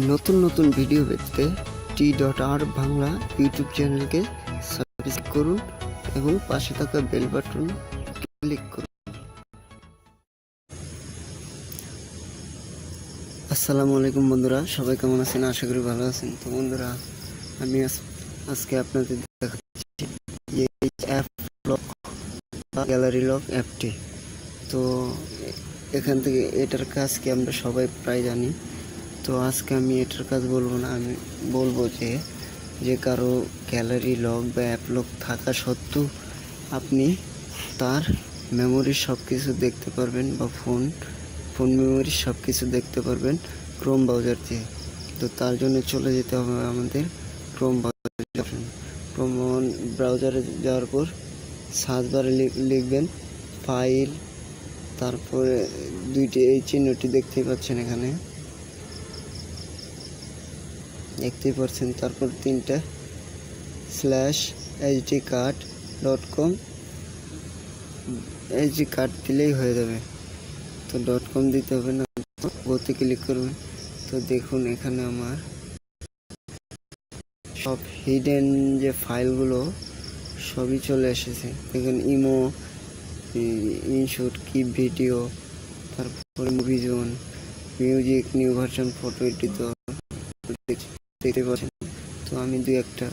নতুন নতুন ভিডিও দেখতে T.R বাংলা ইউটিউব চ্যানেলকে সাবস্ক্রাইব করুন এবং পাশে থাকা বেল বাটন ক্লিক করুন। আসসালামু আলাইকুম বন্ধুরা, সবাই কেমন আছেন? আশা করি ভালো আছেন। তো বন্ধুরা, আমি আজকে আপনাদের দেখাচ্ছি এই অ্যাপ লক বা গ্যালারি লক অ্যাপটি। তো এখান থেকে এটার কাজ কি আমরা সবাই প্রায় জানি। তো আজকে আমি এটার কাজ বলবো না, আমি বলবো যে কারো গ্যালারি লক বা অ্যাপ লক থাকা সত্ত্বেও আপনি তার মেমোরির সব কিছু দেখতে পারবেন বা ফোন মেমোরির সব কিছু দেখতে পারবেন ক্রোম ব্রাউজার দিয়ে। তো তার জন্য চলে যেতে হবে আমাদের ক্রোম ব্রাউজারে যাওয়ার পর সার্চ বারে লিখবেন ফাইল, তারপরে দুইটি এই চিহ্নটি দেখতেই পাচ্ছেন, এখানে দেখতেই পাচ্ছেন, তারপর 3টা /hdcard.com HD কার্ড দিলেই হয়ে যাবে। তো .com দিতে হবে না, গোতে ক্লিক করবেন। তো দেখুন এখানে আমার সব হিডেন যে ফাইলগুলো সবই চলে এসেছে। দেখুন ইমো, ইনশুট, কি ভিডিও, তারপরে movie zone, music, new version, photo editor দেখতে পাচ্ছেন। তো আমি দুই একটা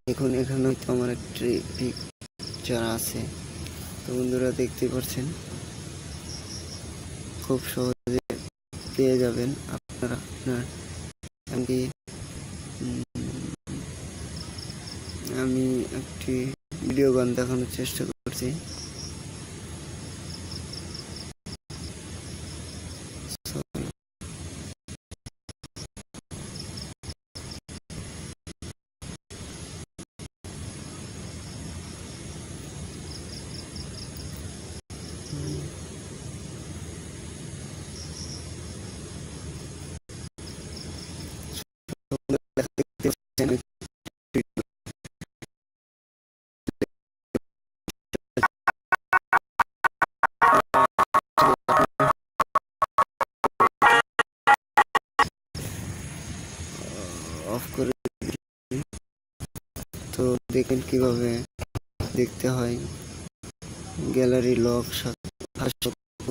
দেখুন, এখানে তো আমার একটি পিকচার আছে। তো বন্ধুরা দেখতে পাচ্ছেন, খুব সহজে পেয়ে যাবেন আপনারা। আমি একটি ভিডিও গান দেখানোর চেষ্টা করছি। অফ করে, তো দেখেন কিভাবে দেখতে হয় গ্যালারি লক।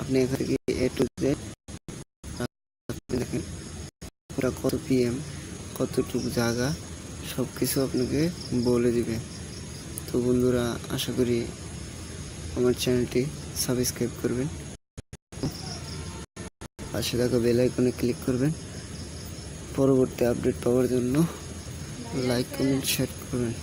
আপনি এখান থেকে A to Z দেখেন ওরা কত PM, কতটুকু জায়গা, সব কিছু আপনাকে বলে দিবে। তো বন্ধুরা, আশা করি আমার চ্যানেলটি সাবস্ক্রাইব করবেন, পাশে থাকা বেল আইকনে ক্লিক করবেন। পরবর্তী আপডেট পাওয়ার জন্য লাইক, কমেন্ট, শেয়ার করবেন।